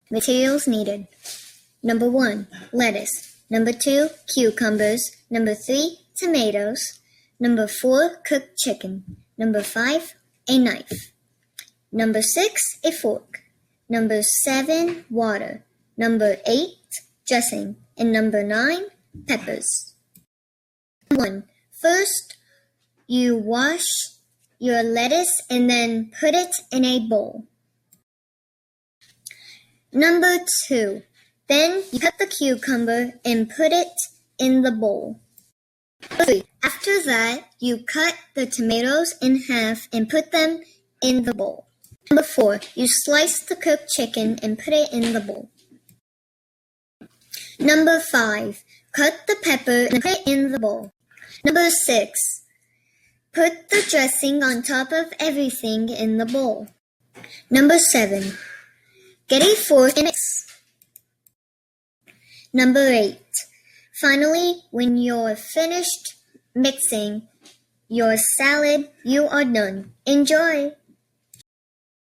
Materials needed. Number 1, lettuce. Number 2, cucumbers. Number 3, tomatoes. Number 4, cooked chicken. Number 5, a knife. Number 6, a fork. Number 7, water. Number 8, dressing. And number 9, peppers. 1. First, you wash your lettuce and then put it in a bowl. Number 2, then you cut the cucumber and put it in the bowl. 3. After that, you cut the tomatoes in half and put them in the bowl. Number 4, you slice the cooked chicken and put it in the bowl. Number 5, cut the pepper and put it in the bowl. Number 6, put the dressing on top of everything in the bowl. Number 7, get a fork and mix. Number 8, finally, when you're finished mixing your salad, you are done. Enjoy!